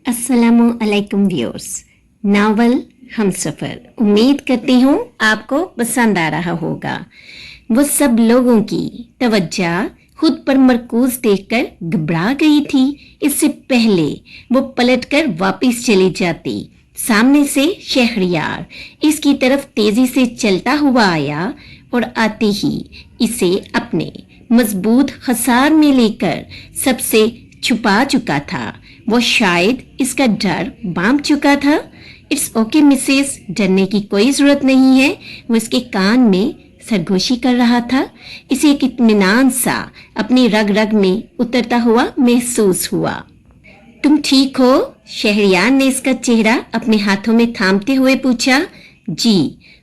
अस्सलामु अलैकुम viewers. Novel Humsafar, उम्मीद करती हूँ आपको पसंद आ रहा होगा। वो सब लोगों की तवज्जो खुद पर मरकूज देखकर घबरा गई थी। इससे पहले वो पलटकर वापस चली जाती, सामने से शहरयार इसकी तरफ तेजी से चलता हुआ आया और आते ही इसे अपने मजबूत खसार में लेकर सबसे छुपा चुका था। वो शायद इसका डर बांध चुका था। इट्स ओके मिसेस, डरने की कोई जरूरत नहीं है। वो इसके कान में सरगोशी कर रहा था। इसे एक इत्मीनान सा अपनी रग रग में उतरता हुआ महसूस हुआ। तुम ठीक हो? शहरयार ने इसका चेहरा अपने हाथों में थामते हुए पूछा। जी।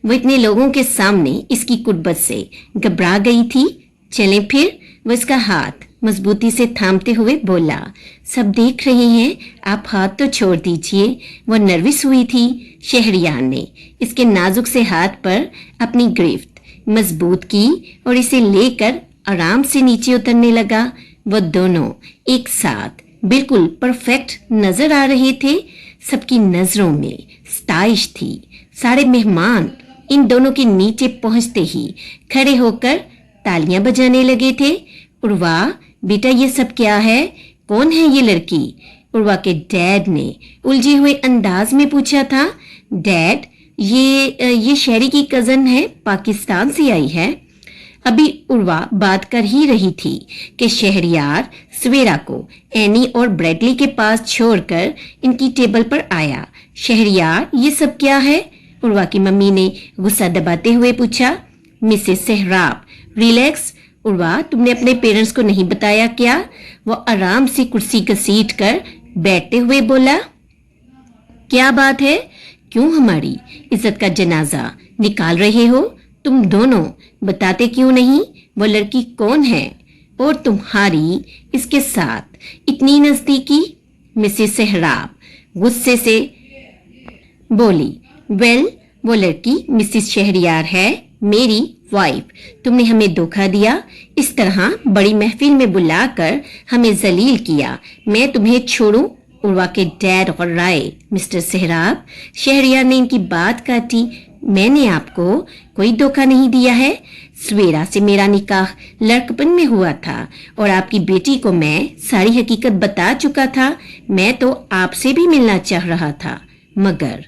वो इतने लोगों के सामने इसकी कुर्बत से घबरा गई थी। चलें फिर? वो इसका हाथ मजबूती से थामते हुए बोला। सब देख रहे हैं, आप हाथ तो छोड़ दीजिए। वो नर्वस हुई थी। शहरयार ने इसके नाजुक से हाथ पर अपनी गिरफ्त मजबूत की और इसे लेकर आराम से नीचे उतरने लगा। वो दोनों एक साथ बिल्कुल परफेक्ट नजर आ रहे थे। सबकी नजरों में स्टाइश थी। सारे मेहमान इन दोनों के नीचे पहुंचते ही खड़े होकर तालियां बजाने लगे थे। उर्वा, बेटा ये सब क्या है? कौन है ये लड़की? उर्वा के डैड ने उलझे हुए अंदाज में पूछा था। डैड, ये शहरी की कजन है, पाकिस्तान से आई है। अभी उर्वा बात कर ही रही थी कि शहरयार सवेरा को एनी और ब्रैडली के पास छोड़कर इनकी टेबल पर आया। शहरयार, ये सब क्या है? उर्वा की मम्मी ने गुस्सा दबाते हुए पूछा। Mrs Sehrab, relax. उर्वा, तुमने अपने पेरेंट्स को नहीं बताया क्या? वो आराम से कुर्सी घसीट कर बैठते हुए बोला। क्या बात है? क्यों हमारी इज्जत का जनाजा निकाल रहे हो? तुम दोनों बताते क्यों नहीं? वो लड़की कौन है और तुम्हारी इसके साथ इतनी नजदीकी? मिसेस सेहराब गुस्से से बोली। वेल, वो लड़की मिसेस शहरयार है, मेरी वाइफ। तुमने हमें धोखा दिया, इस तरह बड़ी महफिल में बुलाकर हमें जलील किया। मैं तुम्हें छोड़ूं? उर्वा के डैड और राय। मिस्टर सेहराब, शहरयार ने इनकी बात काटी। मैंने आपको कोई धोखा नहीं दिया है। सवेरा से मेरा निकाह लड़कपन में हुआ था और आपकी बेटी को मैं सारी हकीकत बता चुका था। मैं तो आपसे भी मिलना चाह रहा था, मगर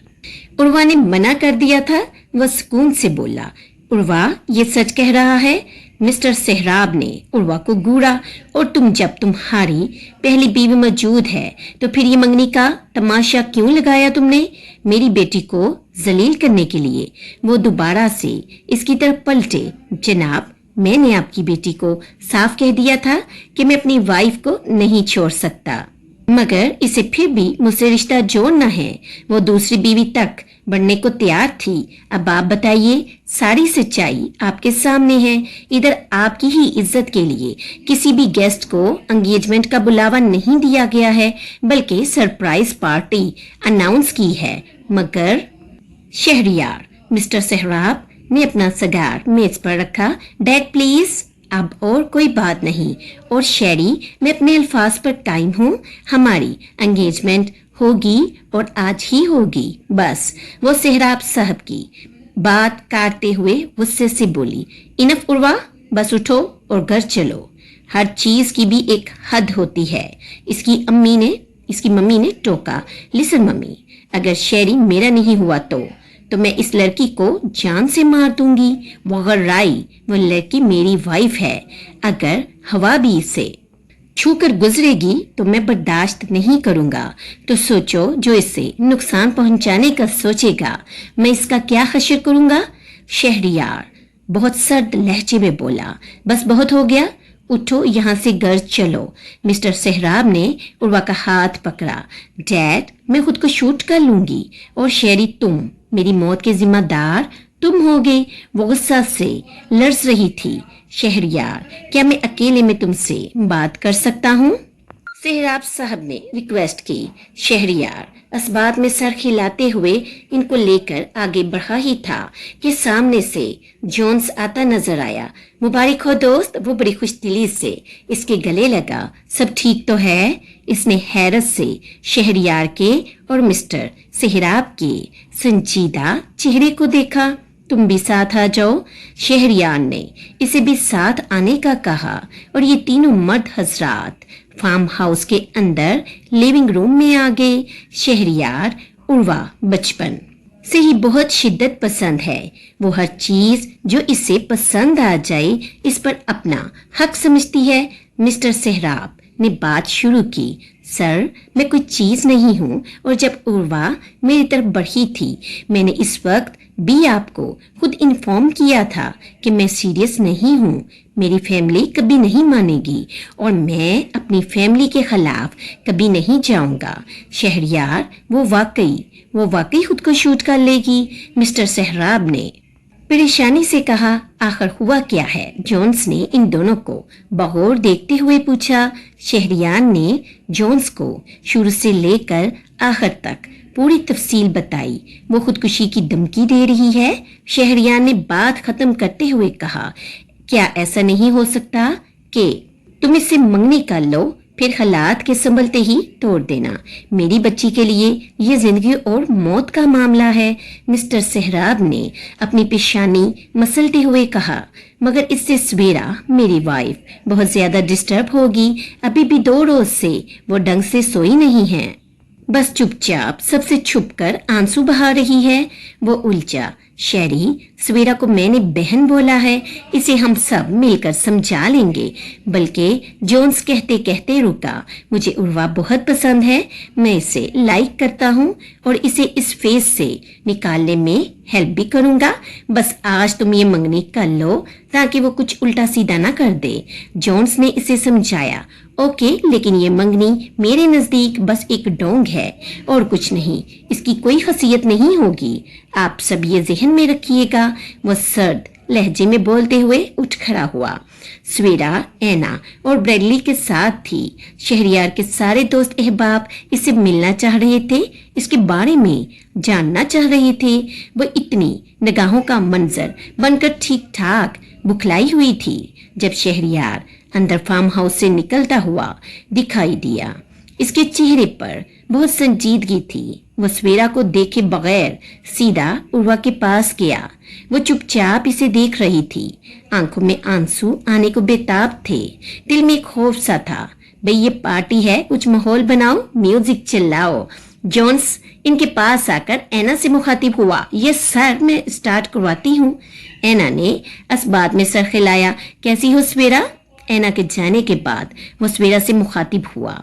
उर्वा ने मना कर दिया था। वह सुकून से बोला। उर्वा, ये सच कह रहा है? मिस्टर सेहराब ने उर्वा को घूरा। और जब तुम्हारी पहली बीवी मौजूद है तो फिर ये मंगनी का तमाशा क्यों लगाया तुमने? मेरी बेटी को जलील करने के लिए। वो दोबारा से इसकी तरफ पलटे। जनाब, मैंने आपकी बेटी को साफ कह दिया था कि मैं अपनी वाइफ को नहीं छोड़ सकता, मगर इसे फिर भी मुझसे रिश्ता जोड़ना है। वो दूसरी बीवी तक बढ़ने को तैयार थी। अब आप बताइए, सारी सच्चाई आपके सामने है। इधर आपकी ही इज्जत के लिए किसी भी गेस्ट को एंगेजमेंट का बुलावा नहीं दिया गया है, बल्कि सरप्राइज पार्टी अनाउंस की है। मगर शहरयार, मिस्टर सेहराब ने अपना सगार मेज पर रखा। डैड प्लीज, अब और कोई बात नहीं। और शैरी, मैं अपने अल्फाज पर कायम हूँ। हमारी एंगेजमेंट होगी और आज ही होगी, बस। वो सेहराब साहब की बात काटते हुए गुस्से से बोली। इनफ उर्वा, बस उठो और घर चलो। हर चीज की भी एक हद होती है। इसकी मम्मी ने टोका। लिसन मम्मी, अगर शैरी मेरा नहीं हुआ तो मैं इस लड़की को जान से मार दूंगी। मगर राई, वो लड़की मेरी वाइफ है। अगर हवा भी इसे छूकर गुजरेगी तो मैं बर्दाश्त नहीं करूंगा। तो सोचो, जो इसे नुकसान पहुंचाने का सोचेगा, मैं इसका क्या हश्र करूंगा? शहरयार बहुत सर्द लहजे में बोला। बस बहुत हो गया, उठो, यहाँ से घर चलो। मिस्टर सेहराब ने उर्वा का हाथ पकड़ा। डैड, मैं खुद को शूट कर लूंगी और शहरी, तुम मेरी मौत के जिम्मेदार तुम होगे। वो गुस्सा से लर्ज रही थी। शहरयार, क्या मैं अकेले में तुमसे बात कर सकता हूँ? सेहराब साहब ने रिक्वेस्ट की। शहरयार असबाब में सर खिलाते हुए इनको लेकर आगे बढ़ा ही था कि सामने से जोन्स आता नजर आया। मुबारक हो दोस्त, वो बड़ी खुशदिली से इसके गले लगा। सब ठीक तो है? इसने हैरत से शहरयार के और मिस्टर सेहराब के संजीदा चेहरे को देखा। तुम भी साथ आ जाओ, शहरयार ने इसे भी साथ आने का कहा और ये तीनों मर्द हजरात फार्म हाउस के अंदर लिविंग रूम में आ गए। शहरयार उर्वा बचपन से ही बहुत शिद्दत पसंद है। वो हर चीज जो इसे पसंद आ जाए इस पर अपना हक समझती है। मिस्टर सेहराब ने बात शुरू की। सर, मैं कोई चीज नहीं हूँ, और जब उर्वा मेरी तरफ बढ़ी थी मैंने इस वक्त भी आपको खुद इन्फॉर्म किया था कि मैं सीरियस नहीं हूँ। मेरी फैमिली कभी नहीं मानेगी और मैं अपनी फैमिली के खिलाफ कभी नहीं जाऊंगा। शहरयार, वो वाकई खुद को शूट कर लेगी, मिस्टर सेहराब ने परेशानी से कहा। आखिर हुआ क्या है? जोन्स ने इन दोनों को बगौर देखते हुए पूछा। शहरयार ने जोन्स को शुरू से लेकर आखिर तक पूरी तफसील बताई। वो खुदकुशी की धमकी दे रही है? शहरयार ने बात खत्म करते हुए कहा, क्या ऐसा नहीं हो सकता कि तुम इससे मंगनी कर लो, फिर हालात के संभलते ही तोड़ देना? मेरी बच्ची के लिए ये जिंदगी और मौत का मामला है, मिस्टर सेहराब ने अपनी पेशानी मसलते हुए कहा। मगर इससे सवेरा मेरी वाइफ बहुत ज्यादा डिस्टर्ब होगी। अभी भी 2 रोज से वो ढंग से सोई नहीं है, बस चुपचाप सबसे छुपकर आंसू बहा रही है। वो उलझा। शेरी, सवेरा को मैंने बहन बोला है, इसे हम सब मिलकर समझा लेंगे। बल्कि जोन्स कहते कहते रुका। मुझे उर्वा बहुत पसंद है, मैं इसे लाइक करता हूँ और इसे इस फेज से निकालने में हेल्प भी करूंगा। बस आज तुम ये मंगनी कर लो ताकि वो कुछ उल्टा सीधा ना कर दे। जोन्स ने इसे समझाया। ओके, लेकिन ये मंगनी मेरे नजदीक बस एक डोंग है और कुछ नहीं, इसकी कोई खसियत नहीं होगी। आप सब ये जहन में रखिएगा। वो सर्द लहजे में बोलते हुए उठ खड़ा हुआ। सवेरा, एना और ब्रैडली के साथ थी। शहरयार के सारे दोस्त अहबाब इससे मिलना चाह रहे थे, इसके बारे में जानना चाह रहे थे। वो इतनी निगाहों का मंजर बनकर ठीक ठाक बुखलाई हुई थी जब शहरयार अंदर फार्म हाउस से निकलता हुआ दिखाई दिया। इसके चेहरे पर बहुत संजीदगी थी। वो सवेरा को देखे बगैर सीधा उर्वा के पास गया। वो चुपचाप इसे देख रही थी। आंखों में आंसू आने को बेताब थे, दिल में खौफ सा था। भाई ये पार्टी है, कुछ माहौल बनाओ, म्यूजिक चिल्लाओ। जोन्स इनके पास आकर एना से मुखातिब हुआ। ये सर, मैं स्टार्ट करवाती हूँ। एना ने असबात में सर खिलाया। कैसी हो सवेरा? एना के जाने के बाद वो सवेरा से मुखातिब हुआ।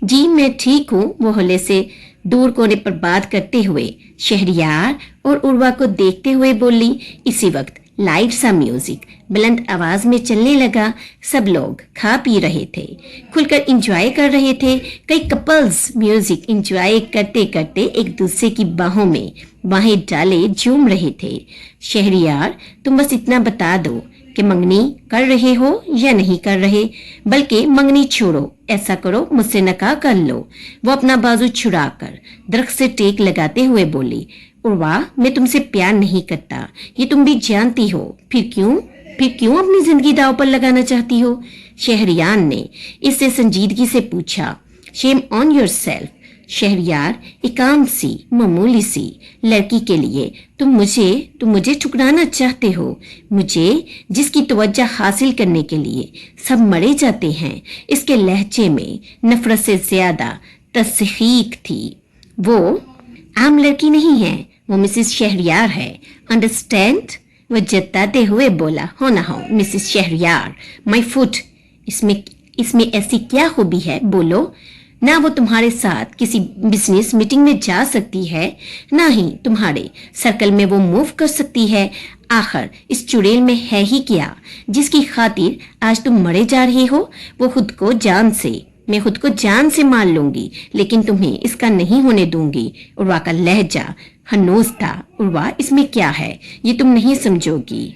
जी मैं ठीक हूँ, वो हौले से दूर कोने पर बात करते हुए शहरयार और उर्वा को देखते हुए बोली। इसी वक्त लाइट सा म्यूजिक बुलंद आवाज में चलने लगा। सब लोग खा पी रहे थे, खुलकर एंजॉय कर रहे थे। कई कपल्स म्यूजिक एंजॉय करते करते एक दूसरे की बाहों में बाहें डाले झूम रहे थे। शहरयार, तुम बस इतना बता दो कि मंगनी कर रहे हो या नहीं कर रहे, बल्कि मंगनी छोड़ो, ऐसा करो मुझसे निकाह कर लो। वो अपना बाजू छुड़ाकर दरख्त से टेक लगाते हुए बोली। उर्वा, मैं तुमसे प्यार नहीं करता, ये तुम भी जानती हो। फिर क्यों अपनी जिंदगी दांव पर लगाना चाहती हो? शहरयार ने इससे संजीदगी से पूछा। Shame on yourself. शहरयार, एक आम सी मामूली सी लड़की के लिए तुम मुझे ठुकराना चाहते हो, मुझे जिसकी तवज्जो हासिल करने के लिए सब मरे जाते हैं। इसके लहजे में नफरत से ज्यादा तस्दीक थी। वो आम लड़की नहीं है, वो मिसेस शहरयार है, अंडरस्टैंड? वो जताते हुए बोला। हो ना हो मिसेस शहरयार, माय फुट, इसमें ऐसी क्या खूबी है, बोलो ना। वो तुम्हारे साथ किसी बिजनेस मीटिंग में जा सकती है, ना ही तुम्हारे सर्कल में वो मूव कर सकती है। आखिर इस चुड़ैल में है ही क्या जिसकी खातिर आज तुम मरे जा रहे हो? मैं खुद को जान से मार लूंगी, लेकिन तुम्हें इसका नहीं होने दूंगी। उर्वा का लहजा हनूस था। उर्वा, इसमें क्या है, ये तुम नहीं समझोगी।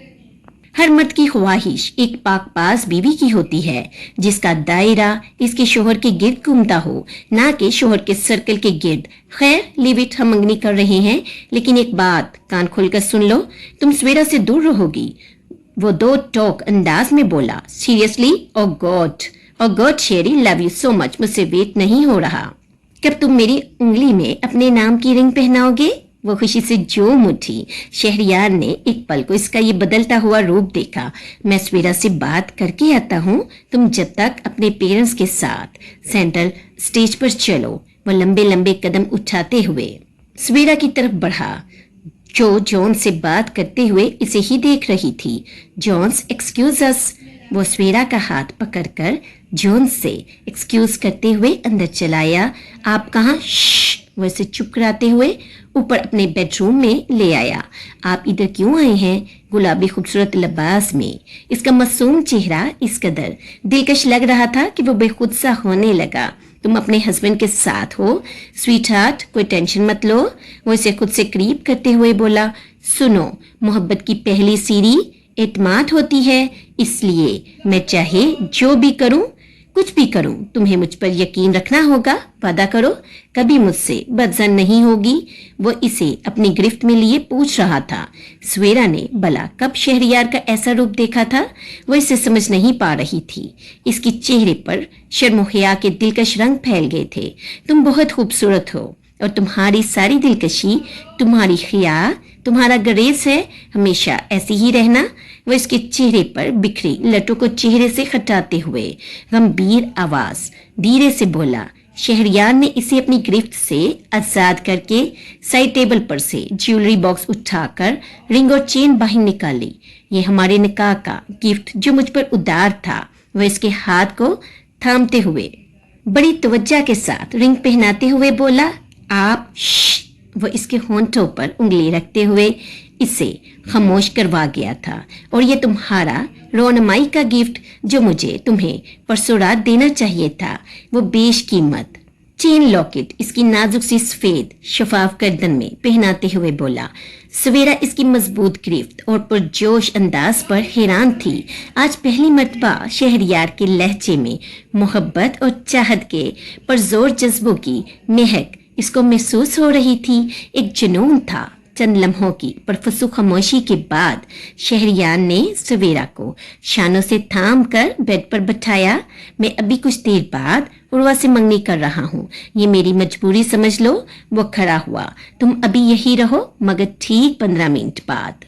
हर मर्द की ख्वाहिश एक पाकबाज बीवी की होती है जिसका दायरा इसके शोहर के गिर्द घूमता हो, ना कि शोहर के सर्कल के गिर्द। खैर, लीव इट, हम मंगनी कर रहे हैं, लेकिन एक बात कान खोलकर सुन लो, तुम सवेरा से दूर रहोगी। वो 2 टोक अंदाज में बोला। सीरियसली? ओ गॉड, और God Sheri love you so much, मुझसे वेट नहीं हो रहा। कब तुम मेरी उंगली में अपने नाम की रिंग पहनाओगे? वो खुशी से झूम उठी। शहरयार ने एक पल को इसका ये बदलता हुआ रूप देखा। मैं सवेरा से बात करके आता हूँ, तुम जब तक अपने पेरेंट्स के साथ सेंट्रल स्टेज पर चलो। वो लंबे लंबे कदम उठाते हुए सवेरा की तरफ बढ़ा, जो जॉन से बात करते हुए इसे ही देख रही थी। जॉन्स एक्सक्यूज अस। वो सवेरा का हाथ पकड़कर जॉन से एक्सक्यूज करते हुए अंदर चलाया। आप कहाँ? वो इसे चुप कराते हुए ऊपर अपने बेडरूम में ले आया। आप इधर क्यों आए हैं? गुलाबी खूबसूरत लिबास में इसका मासूम चेहरा इस कदर दिलकश लग रहा था कि वो बेखुद सा होने लगा। तुम अपने हस्बैंड के साथ हो स्वीट हार्ट, कोई टेंशन मत लो। वो इसे खुद से करीब करते हुए बोला, सुनो, मोहब्बत की पहली सीढ़ी एतमाद होती है, इसलिए मैं चाहे जो भी करूं, कुछ भी करूं, तुम्हें मुझ पर यकीन रखना होगा। वादा करो कभी मुझसे बदजन नहीं होगी। वो इसे अपनी गिरफ्त में लिए पूछ रहा था। सवेरा ने भला कब शहरयार का ऐसा रूप देखा था? वो इसे समझ नहीं पा रही थी। इसके चेहरे पर शर्म और हया के दिलकश रंग फैल गए थे। तुम बहुत खूबसूरत हो और तुम्हारी सारी दिलकशी, तुम्हारी हया, तुम्हारा गरेज है, हमेशा ऐसी ही रहना। वो इसके चेहरे पर बिखरी लटों को चेहरे से हटाते हुए गंभीर आवाज धीरे से बोला। शहरयार ने इसे अपनी गिरफ्त से आजाद करके साइड टेबल पर से ज्वेलरी बॉक्स उठाकर रिंग और चेन बाहर निकाली। ये हमारे निकाह का गिफ्ट जो मुझ पर उदार था। वह इसके हाथ को थामते हुए बड़ी तवज्जो के साथ रिंग पहनाते हुए बोला, आप वो इसके होंठों पर उंगली रखते हुए इसे खामोश करवा गया था। और ये तुम्हारा रोनमाई का गिफ्ट जो मुझे तुम्हें परसों रात देना चाहिए था, वो बेशकीमत चेन लॉकेट इसकी नाजुक सी सफेद शफाफ गर्दन में पहनाते हुए बोला। सवेरा इसकी मजबूत गिरफ्त और पुरजोश अंदाज पर हैरान थी। आज पहली मर्तबा शहरयार के लहजे में मोहब्बत और चाहत के परजोर जज्बों की महक इसको महसूस हो रही थी। एक जुनून था। चंद लम्हों की परफसू खामोशी के बाद शहरयार ने सवेरा को शानों से थाम कर बेड पर बैठाया। मैं अभी कुछ देर बाद उर्वा से मंगनी कर रहा हूँ, ये मेरी मजबूरी समझ लो। वो खड़ा हुआ। तुम अभी यही रहो, मगर ठीक 15 मिनट बाद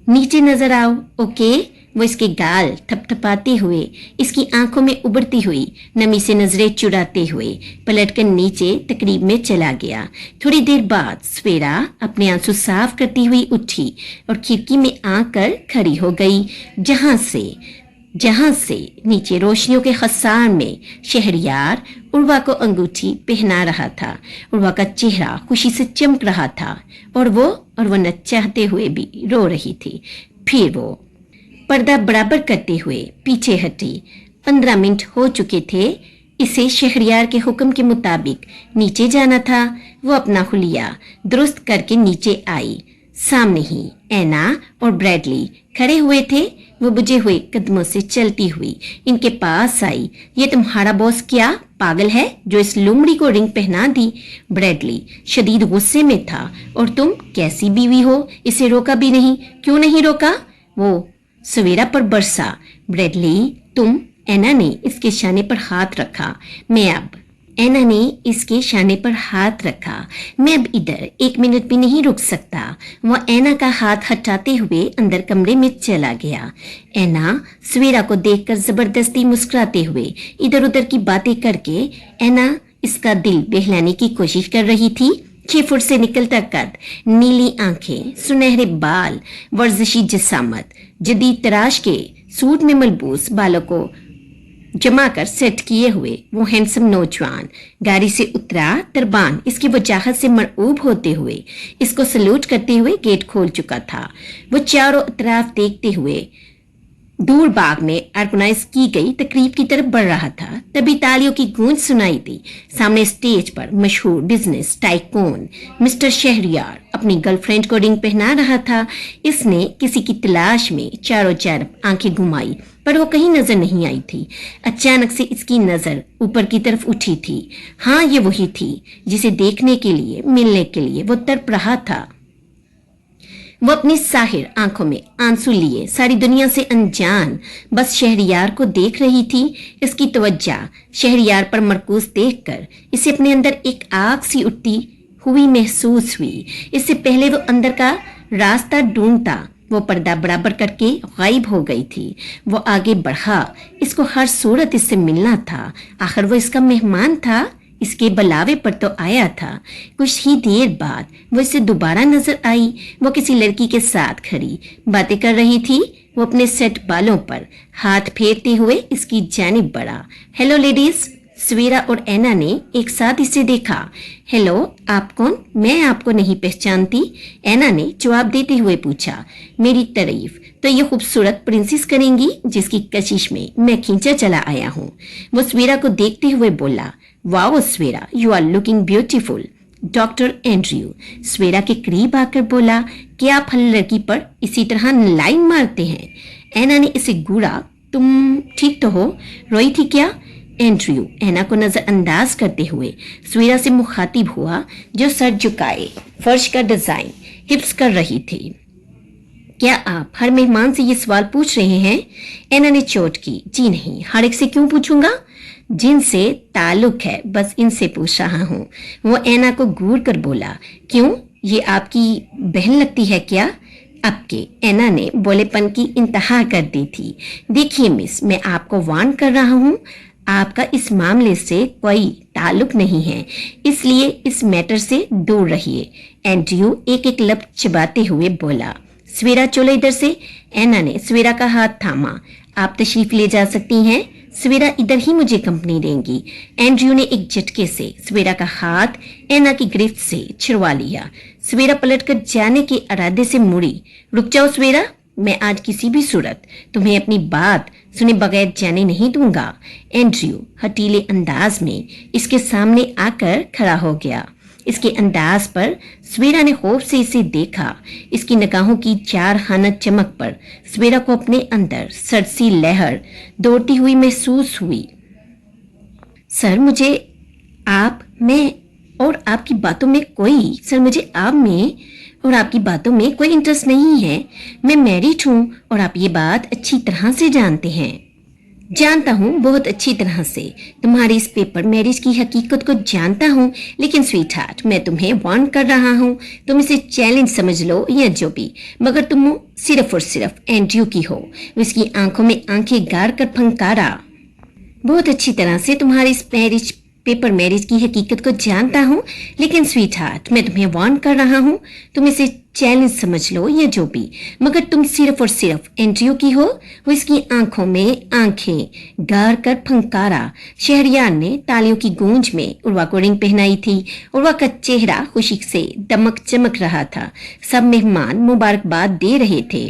नीचे नजर आओ, ओके? वो इसके गाल थपथपाते हुए इसकी आंखों में उबरती हुई नमी से नजरें चुराते हुए पलटकर नीचे तकरीब में चला गया। थोड़ी देर बाद सवेरा अपने आंसू साफ करती हुई उठी और खिड़की में आकर खड़ी हो गई, जहां से नीचे रोशनियों के खसार में शहरयार उर्वा को अंगूठी पहना रहा था। उर्वा का चेहरा खुशी से चमक रहा था और वो न चाहते हुए भी रो रही थी। फिर वो पर्दा बराबर करते हुए पीछे हटी। 15 मिनट हो चुके थे। इसे शहरयार के हुक्म के मुताबिक नीचे जाना था। वो अपना हुलिया दुरुस्त करके नीचे आई। सामने ही एना और ब्रैडली खड़े हुए थे। वो बुझे हुए कदमों से चलती हुई इनके पास आई। ये तुम्हारा बॉस क्या पागल है जो इस लोमड़ी को रिंग पहना दी? ब्रैडली शदीद गुस्से में था। और तुम कैसी बीवी हो, इसे रोका भी नहीं? क्यों नहीं रोका? वो सवेरा पर बरसा। ब्रैडली तुम। एना ने इसके शाने पर हाथ रखा। मैं अब इधर 1 मिनट भी नहीं रुक सकता। वो एना का हाथ हटाते हुए अंदर कमरे में चला गया। एना सवेरा को देखकर जबरदस्ती मुस्कुराते हुए इधर उधर की बातें करके एना इसका दिल बहलाने की कोशिश कर रही थी। 6 फुट से निकलता कद, नीली आंखें, सुनहरे बाल, वर्जिशी जिसामत, जदीद तराश के सूट में मलबूस बालों को जमा कर सेट किए हुए वो हैंडसम नौजवान गाड़ी से उतरा। तरबान इसकी वजाहत से मरऊब होते हुए इसको सल्यूट करते हुए गेट खोल चुका था। वो चारों तरफ देखते हुए दूर बाग में ऑर्गेनाइज की गई तकरीब की तरफ बढ़ रहा था। तभी तालियों की गूंज सुनाई दी। सामने स्टेज पर मशहूर बिजनेस टाइकून मिस्टर शहरयार अपनी गर्लफ्रेंड को रिंग पहना रहा था। इसने किसी की तलाश में चारों तरफ आंखें घुमाई पर वो कहीं नजर नहीं आई थी। अचानक से इसकी नजर ऊपर की तरफ उठी थी। हाँ, ये वही थी जिसे देखने के लिए, मिलने के लिए वो तड़प रहा था। वो अपनी साहिर आंखों में आंसू लिए सारी दुनिया से अनजान बस शहरियार को देख रही थी। इसकी तवज्जो शहरियार पर मरकूज देखकर इसे अपने अंदर एक आग सी उठती हुई महसूस हुई। इससे पहले वो अंदर का रास्ता ढूंढता वो पर्दा बराबर करके गायब हो गई थी। वो आगे बढ़ा, इसको हर सूरत इससे मिलना था। आखिर वो इसका मेहमान था, इसके बुलावे पर तो आया था। कुछ ही देर बाद वो इसे दोबारा नजर आई। वो किसी लड़की के साथ खड़ी बातें कर रही थी। वो अपने सेट बालों पर हाथ फेरते हुए इसकी जानिब बढ़ा। हेलो लेडीज, सवेरा और ऐना ने एक साथ इसे देखा। हेलो, आप कौन? मैं आपको नहीं पहचानती, ऐना ने जवाब देते हुए पूछा। मेरी तारीफ तो ये खूबसूरत प्रिंसेस करेंगी जिसकी कशिश में मैं खींचा चला आया हूँ। वो सवेरा को देखते हुए बोला, wow Savera, you are looking beautiful. Doctor Andrew Savera के करीब आकर बोला, क्या आप हर लड़की पर इसी तरह लाइन मारते हैं? ऐना ने इसे घूरा। तुम ठीक तो हो? रोई थी क्या? एंड्रयू ऐना को नजरअंदाज करते हुए सवेरा से मुखातिब हुआ, जो सर झुकाए फर्श का डिजाइन हिप्स कर रही थी। क्या आप हर मेहमान से ये सवाल पूछ रहे हैं? ऐना ने चोट की। जी नहीं, हर एक से क्यों पूछूंगा? जिनसे ताल्लुक है बस इनसे पूछ रहा हूँ। वो ऐना को घूर कर बोला, क्यों, ये आपकी बहन लगती है क्या? आपके, ऐना ने बोलेपन की इंतहा कर दी थी। देखिए मिस, मैं आपको वार्न कर रहा हूँ, आपका इस मामले से कोई ताल्लुक नहीं है, इसलिए इस मैटर से दूर रहिए। एंड्रयू एक एक लब चबाते हुए बोला। सवेरा चलो इधर से। ऐना ने सवेरा का हाथ थामा। आप तशरीफ ले जा सकती हैं, सवेरा इधर ही मुझे कंपनी देंगी। एंड्रयू ने एक झटके से सवेरा का हाथ ऐना की गिरफ्त से छुड़वा लिया। सवेरा पलटकर जाने के इरादे से मुड़ी। रुक जाओ सवेरा, मैं आज किसी भी सूरत तुम्हें अपनी बात सुने बगैर जाने नहीं दूंगा। एंड्रयू हटीले अंदाज में इसके सामने आकर खड़ा हो गया। इसके अंदाज पर सवेरा ने खौफ से इसे देखा। इसकी निगाहों की चारखाना चमक पर सवेरा को अपने अंदर सरसी लहर दौड़ती हुई महसूस हुई। सर, मुझे आप में और आपकी बातों में कोई मुझे आप में और आपकी बातों में कोई इंटरेस्ट नहीं है। मैं मैरिड हूँ और आप ये बात अच्छी तरह से जानते हैं। जानता हूँ, बहुत अच्छी तरह से। तुम्हारी इस पेपर मैरिज की हकीकत को जानता हूँ, लेकिन स्वीट हार्ट, मैं तुम्हें वार्न कर रहा हूँ। तुम इसे चैलेंज समझ लो या जो भी, मगर तुम सिर्फ और सिर्फ एंड्रयू की हो। उसकी आंखों में आंखें गाड़ कर फंकारा। बहुत अच्छी तरह से तुम्हारी इस पेपर मैरिज की हकीकत को जानता हूँ, लेकिन स्वीट हार्ट, मैं तुम्हें वार्न कर रहा हूँ। तुम इसे चैलेंज समझ लो या जो भी, मगर तुम सिर्फ और सिर्फ एंड्रयू की हो। वो इसकी आंखों में आंखें गाड़ कर फंकारा। शहरियार ने तालियों की गूंज में उर्वा को रिंग पहनाई थी। उर्वा का चेहरा खुशी से दमक चमक रहा था। सब मेहमान मुबारकबाद दे रहे थे।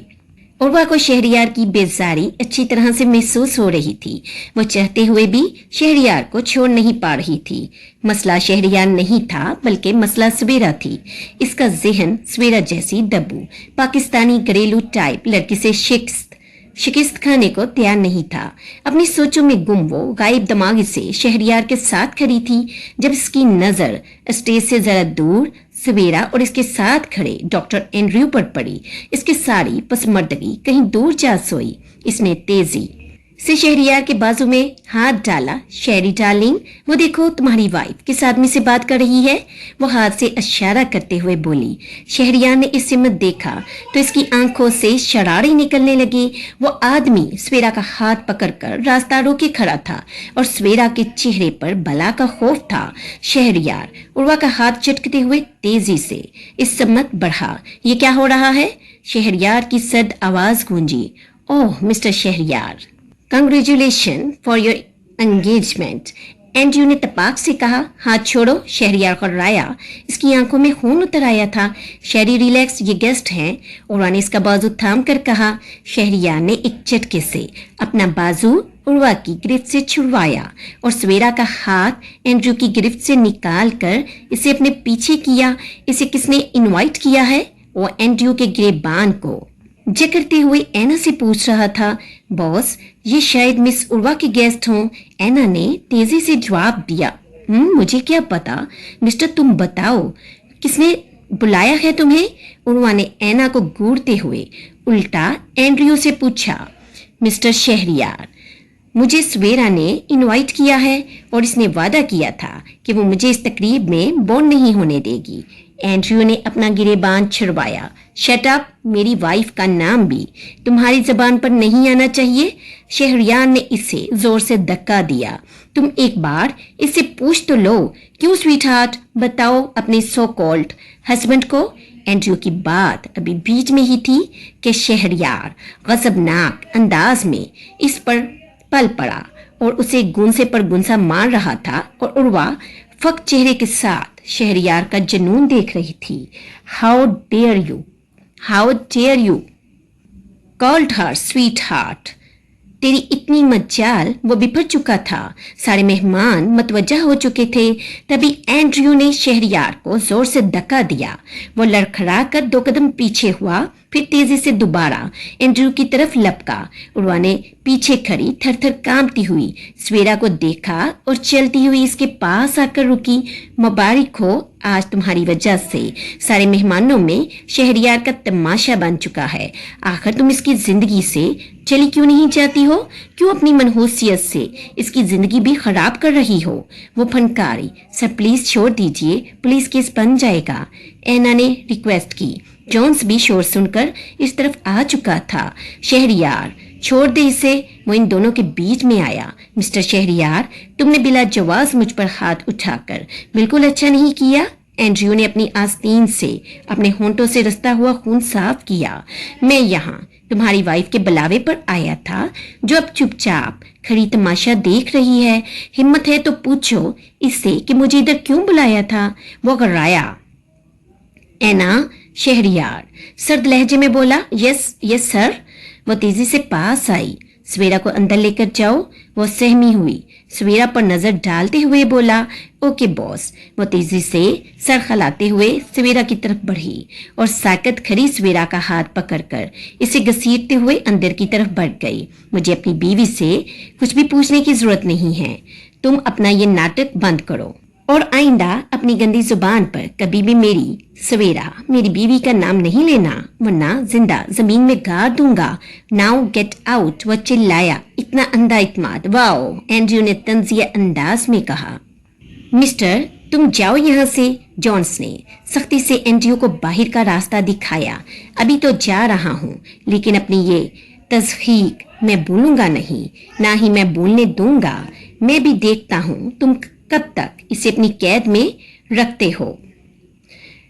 उर्वा को शहरियार की बेजारी अच्छी तरह से महसूस हो रही थी। वो चाहते हुए भी शहरियार को छोड़ नहीं पा रही थी। मसला शहरियार नहीं था, बल्कि मसला सवेरा थी। इसका जहन सवेरा जैसी दब्बू पाकिस्तानी घरेलू टाइप लड़की से शिकस्त खाने को तैयार नहीं था। अपनी सोचों में गुम वो गायब दिमाग से शहरियार के साथ खड़ी थी, जब इसकी नजर स्टेज से जरा दूर सवेरा और इसके साथ खड़े डॉक्टर एंड्रयू पर पड़ी। इसकी सारी पसमर्दगी कहीं दूर जा सोई। इसने तेजी से शहरियार के बाजू में हाथ डाला। शहरी डार्लिंग, वो देखो तुम्हारी वाइफ किस आदमी से बात कर रही है। वो हाथ से इशारा करते हुए बोली। शहरियार ने इस सिमत देखा तो इसकी आंखों से शरारे निकलने लगे। वो आदमी सवेरा का हाथ पकड़कर रास्ता रोके खड़ा था और सवेरा के चेहरे पर बला का खौफ था। शहरियार उर्वा का हाथ झटकते हुए तेजी से इस सिमत बढ़ा। ये क्या हो रहा है? शहरियार की सर्द आवाज गूंजी। Oh mister Shahryar, congratulation for your engagement. Andrew ने तपाक से कहा। हाथ छोड़ो। शहरियार खर्राया। इसकी आंखों में खून उतर आया था। शहरी रिलैक्स, ये गेस्ट हैं। उर्वा ने इसका बाजू थाम कर कहा। शहरियार ने एक झटके से अपना बाजू उर्वा की गिरफ्त से छुड़वाया और सवेरा का हाथ एंड्रयू की गिरफ्त से निकाल कर इसे अपने पीछे किया। इसे किसने इनवाइट किया है? वो एंड्रयू के गिरेबान को जकड़ते हुए ऐना से पूछ रहा था। बॉस, ये शायद मिस उर्वा के गेस्ट हों। ऐना ने तेजी से जवाब दिया। मुझे क्या पता मिस्टर, तुम बताओ किसने बुलाया है तुम्हें? उर्वा ने ऐना को घूरते हुए उल्टा एंड्रयू से पूछा। मिस्टर शहरियार, मुझे स्वेरा ने इनवाइट किया है और इसने वादा किया था कि वो मुझे इस तकरीब में बॉन्ड नहीं होने देगी। एंड्रयू ने अपना गिरेबान छिड़वाया। शट अप, मेरी वाइफ का नाम भी तुम्हारी जबान पर नहीं आना चाहिए। शहरियार ने इसे जोर से धक्का दिया। तुम एक बार इससे पूछ तो लो। क्यों स्वीटहार्ट? बताओ अपने सो कॉल्ड हस्बैंड को। एंड्रयू की बात अभी बीच में ही थी कि शहरियार गजबनाक अंदाज में इस पर पल पड़ा और उसे गुंसे पर गुंसा मार रहा था और उर्वा फक चेहरे के साथ शहरियार का जुनून देख रही थी। How dare you called her sweetheart. तेरी इतनी मज्जाल। वो बिफर चुका था। सारे मेहमान मतवज्जा हो चुके थे। तभी एंड्रयू ने शहरियार को जोर से धक्का दिया। वो लड़खड़ा कर 2 कदम पीछे हुआ, फिर तेजी से दोबारा एंड्रयू की तरफ लपका। उर्वा ने पीछे खड़ी थर थर कांपती हुई स्वेरा को देखा और चलती हुई इसके पास आकर रुकी। मुबारक हो, आज तुम्हारी वजह से सारे मेहमानों में शहरियार का तमाशा बन चुका है। आखिर तुम इसकी जिंदगी से चली क्यों नहीं जाती हो? क्यों अपनी मनहूसियत से इसकी जिंदगी भी खराब कर रही हो? वो फनकारी। सर प्लीज छोड़ दीजिए, पुलिस केस बन जाएगा, ऐना ने रिक्वेस्ट की। जॉन्स भी शोर सुनकर इस तरफ आ चुका था। शहरियार, छोड़ दे इसे। वो इन दोनों के बीच में आया। मिस्टर शहरियार, तुमने बिला जवाब मुझ पर हाथ उठाकर बिल्कुल अच्छा नहीं किया। एंड्रयू ने अपनी आस्तीन से अपने होंठों से रसता हुआ खून साफ किया। मैं यहाँ तुम्हारी वाइफ के बुलावे पर आया था, जो अब चुपचाप खड़ी तमाशा देख रही है। हिम्मत है तो पूछो इससे कि मुझे इधर क्यों बुलाया था। वो घबराया। ऐना, शहरियार सर्द लहजे में बोला। Yes yes sir. वो तेजी से पास आई। स्वेरा को अंदर लेकर जाओ। वो सहमी हुई। स्वेरा पर नजर डालते हुए बोला, ओके बॉस। वो तेजी से सर खलाते हुए स्वेरा की तरफ बढ़ी और साकत खड़ी स्वेरा का हाथ पकड़कर इसे घसीटते हुए अंदर की तरफ बढ़ गई। मुझे अपनी बीवी से कुछ भी पूछने की जरूरत नहीं है। तुम अपना ये नाटक बंद करो और आइंदा अपनी गंदी जुबान पर कभी भी स्वेरा, मेरी बीवी का नाम नहीं लेना, वरना जिंदा जमीन में गाड़ दूंगा। Now get out. वह चिल्लाया। इतना अंधा इत्माद। वाओ, एंड्रयू ने तंजिया अंदाज में कहा। मिस्टर, तुम जाओ यहाँ से। जॉन्स ने सख्ती से एंड्रयू को बाहर का रास्ता दिखाया। अभी तो जा रहा हूँ, लेकिन अपनी ये तस्खीक मैं भूलूंगा नहीं, ना ही मैं भूलने दूंगा। मैं भी देखता हूँ तुम कब तक इसे अपनी कैद में रखते हो।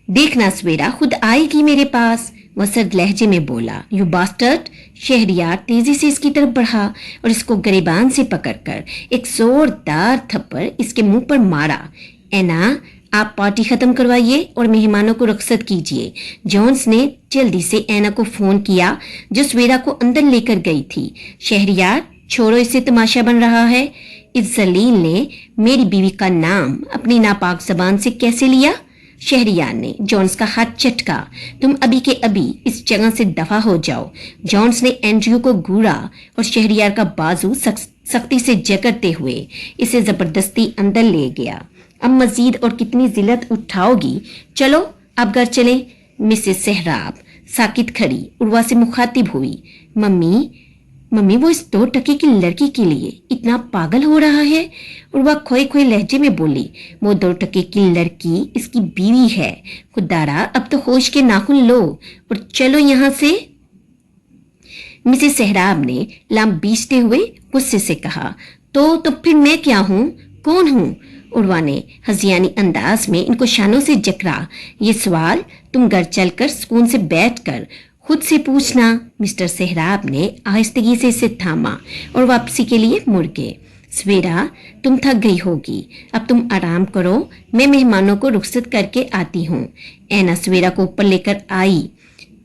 देखना स्वेरा खुद आएगी मेरे पास। वह सर्द लहजे में बोला। You bastard. शहरियार तेजी से इसकी तरफ बढ़ा और इसको गरेबान से पकड़कर एक जोरदार थप्पड़ इसके मुंह पर मारा। ऐना, आप पार्टी खत्म करवाइए और मेहमानों को रुखसत कीजिए। जॉन्स ने जल्दी से ऐना को फोन किया, जो स्वेरा को अंदर लेकर गई थी। शहरियार, छोड़ो, इससे तमाशा बन रहा है। इस जलील ने मेरी बीवी का नाम अपनी नापाक जबान से कैसे लिया? शहरियार ने जॉन्स का हाथ चटका। तुम अभी के अभी इस जगह से दफा हो जाओ। जॉन्स ने एंड्रयू को घूरा और शहरियार का बाजू सख्ती से जकड़ते हुए इसे जबरदस्ती अंदर ले गया। अब मजीद और कितनी जिल्लत उठाओगी? चलो अब घर चले। मिसेस सहराब साकित खड़ी उर्वा से मुखातिब हुई। मम्मी वो इस 2 टके की लड़की के लिए इतना पागल हो रहा है। उर्वा खोए खोए लहजे में बोली। वो 2 टके की लड़की इसकी बीवी है। खुदारा, अब तो होश के नाखून लो और चलो यहाँ से। मिसेस सहराब ने लाम बीचते हुए गुस्से से कहा। तो फिर मैं क्या हूँ? कौन हूँ? उर्वा ने हजियानी अंदाज में इनको शानों से जकरा। ये सवाल तुम घर चलकर सुकून से बैठकर खुद से पूछना। मिस्टर सहराब ने आहिस्तगी से इसे थामा और वापसी के लिए मुड़ गए। स्वेरा, तुम थक गई होगी, अब तुम आराम करो, मैं मेहमानों को रुखसत करके आती हूँ। ऐना स्वेरा को ऊपर लेकर आई।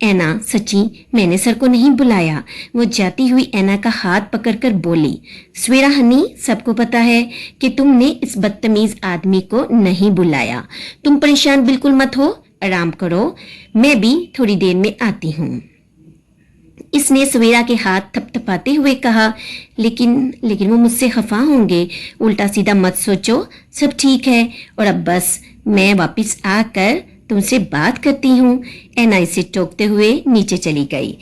ऐना, सच्ची मैंने सर को नहीं बुलाया। वो जाती हुई ऐना का हाथ पकड़कर बोली। स्वेरा हनी, सबको पता है कि तुमने इस बदतमीज आदमी को नहीं बुलाया। तुम परेशान बिल्कुल मत हो, आराम करो, मैं भी थोड़ी देर में आती हूँ। इसने स्वेरा के हाथ थपथपाते हुए कहा। लेकिन वो मुझसे खफा होंगे। उल्टा सीधा मत सोचो, सब ठीक है। और अब बस मैं वापस आकर तुमसे बात करती हूँ। एना इसे टोकते हुए नीचे चली गई।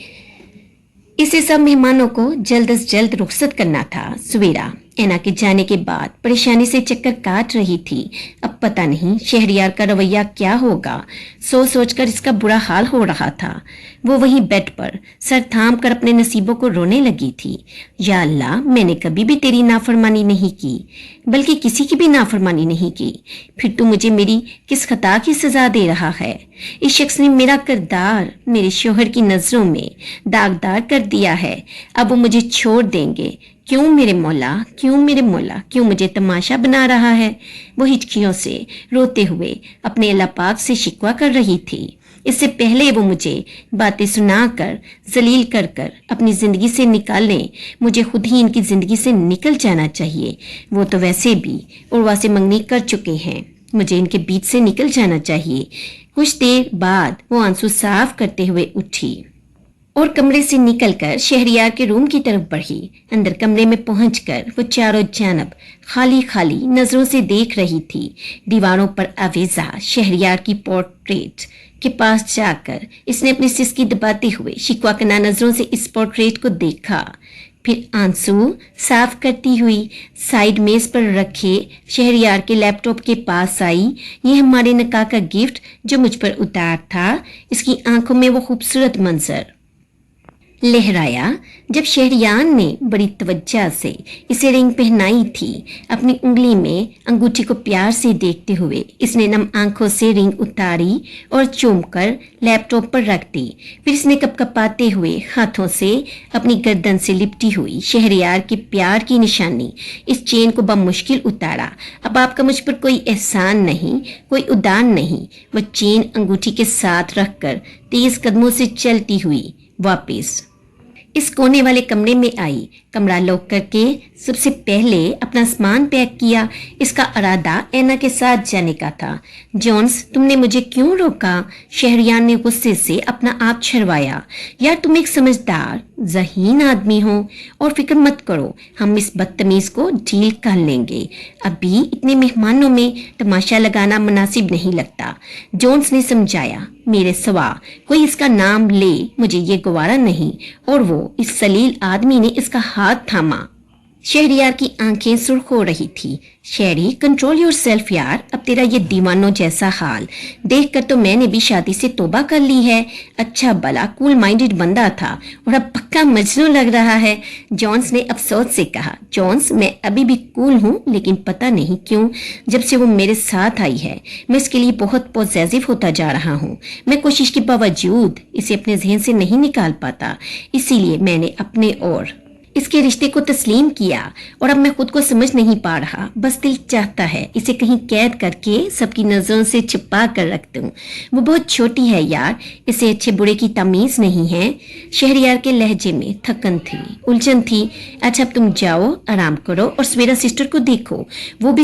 इसे सब मेहमानों को जल्द से जल्द रुखसत करना था। सवेरा एना के जाने के बाद परेशानी से चक्कर काट रही थी। अब पता नहीं शहरयार का रवैया क्या होगा। सोच सोचकर इसका बुरा हाल हो रहा था। वो वहीं बेड पर सर थाम कर अपने नसीबों को रोने लगी थी। या अल्लाह, मैंने कभी भी तेरी नाफरमानी नहीं की, बल्कि किसी की भी नाफरमानी नहीं की। फिर तू मुझे मेरी किस खता की सजा दे रहा है? इस शख्स ने मेरा किरदार मेरे शोहर की नजरों में दागदार कर दिया है। अब वो मुझे छोड़ देंगे। क्यों मेरे मौला, क्यों मेरे मौला, क्यों मुझे तमाशा बना रहा है? वो हिचकियों से रोते हुए अपने अल्लाह पाक से शिकवा कर रही थी। इससे पहले वो मुझे बातें सुनाकर जलील कर कर अपनी जिंदगी से निकाल लें, मुझे खुद ही इनकी जिंदगी से निकल जाना चाहिए। वो तो वैसे भी उर्वा से मंगनी कर चुके हैं, मुझे इनके बीच से निकल जाना चाहिए। कुछ देर बाद वो आंसू साफ करते हुए उठी और कमरे से निकलकर शहरयार के रूम की तरफ बढ़ी। अंदर कमरे में पहुंचकर वो चारों जानब खाली खाली नजरों से देख रही थी। दीवारों पर आवेजा शहरयार की पोर्ट्रेट के पास जाकर इसने अपनी सिसकी दबाते हुए शिकवा कना नजरों से इस पोर्ट्रेट को देखा। फिर आंसू साफ करती हुई साइड मेज पर रखे शहरयार के लैपटॉप के पास आई। ये हमारे निकाह का गिफ्ट जो मुझ पर उतार था। इसकी आंखों में वो खूबसूरत मंजर लहराया जब शहरयान ने बड़ी तवज्जो से इसे रिंग पहनाई थी। अपनी उंगली में अंगूठी को प्यार से देखते हुए इसने नम आंखों से रिंग उतारी और चूमकर लैपटॉप पर रख दी। फिर इसने कपकपाते हुए हाथों से अपनी गर्दन से लिपटी हुई शहरयार के प्यार की निशानी इस चेन को बमुश्किल उतारा। अब आपका मुझ पर कोई एहसान नहीं, कोई उदार नहीं। वह चेन अंगूठी के साथ रखकर तेज कदमों से चलती हुई वापस इस कोने वाले कमरे में आई। कमरा लॉक करके सबसे पहले अपना सामान पैक किया। इसका इरादा एना के साथ जाने का था। जॉन्स, तुमने मुझे क्यों रोका? शहरयार ने गुस्से से अपना आप छरवाया। यार, तुम एक समझदार ज़हीन आदमी हो और फिक्र मत करो, हम इस बदतमीज को डील कर लेंगे। अभी इतने मेहमानों में तमाशा लगाना मुनासिब नहीं लगता। जॉन्स ने समझाया। मेरे सिवा कोई इसका नाम ले मुझे ये गवारा नहीं। और वो इस सलील आदमी ने इसका हाथ थामा। शहरयार की आंखें सुर्ख हो रही थी। शहरी, कंट्रोल योर सेल्फ यार, अब तेरा ये दीवानों जैसा हाल देखकर तो मैंने भी शादी से तौबा कर ली है। अच्छा भला कूल माइंडेड बंदा था और अब पक्का मजनू लग रहा है। जॉन्स ने अफसोस से कहा। जॉन्स, मैं अभी भी कूल हूँ, लेकिन पता नहीं क्यों जब से वो मेरे साथ आई है मैं इसके लिए बहुत पॉसेसिव होता जा रहा हूँ। मैं कोशिश के बावजूद इसे अपने जहन से नहीं निकाल पाता, इसीलिए मैंने अपने और इसके रिश्ते को तस्लीम किया और अब मैं खुद को समझ नहीं पा रहा। बस दिल चाहता है इसे कहीं कैद करके सबकी नजरों से छिपा कर रख दूं। वो बहुत छोटी है यार, इसे अच्छे बुरे की तमीज नहीं है। शहरयार के लहजे में थकन थी, उलझन थी। अच्छा, अब तुम जाओ, आराम करो और सवेरा सिस्टर को देखो, वो भी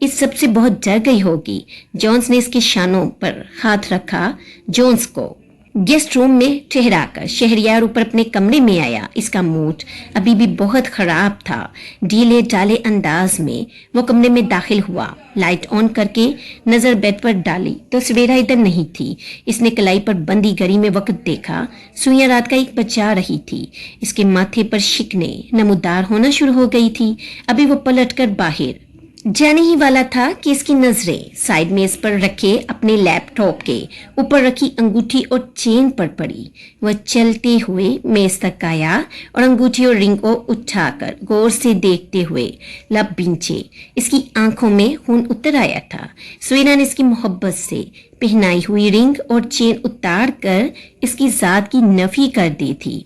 इस सबसे बहुत डर गई होगी। जॉन्स ने इसके शानों पर हाथ रखा। जॉन्स को गेस्ट रूम में ठहराकर शहरयार ऊपर अपने कमरे में आया। इसका मूड अभी भी बहुत खराब था। ढीले ढाले अंदाज में वो कमरे में दाखिल हुआ। लाइट ऑन करके नजर बेड पर डाली तो सवेरा इधर नहीं थी। इसने कलाई पर बंदी घड़ी में वक्त देखा। सुइयां रात का 1 बजा रही थी। इसके माथे पर शिकने नमूदार होना शुरू हो गई थी। अभी वो पलटकर बाहर जाने ही वाला था कि इसकी नजरें साइड मेज पर रखे अपने लैपटॉप के ऊपर रखी अंगूठी और चेन पर पड़ी। वह चलते हुए मेज तक आया और अंगूठी और रिंग को उठाकर गौर से देखते हुए लब बिंचे। इसकी आंखों में खून उतर आया था। सवेरा ने इसकी मोहब्बत से पहनाई हुई रिंग और चेन उतार कर इसकी जात की नफी कर दी थी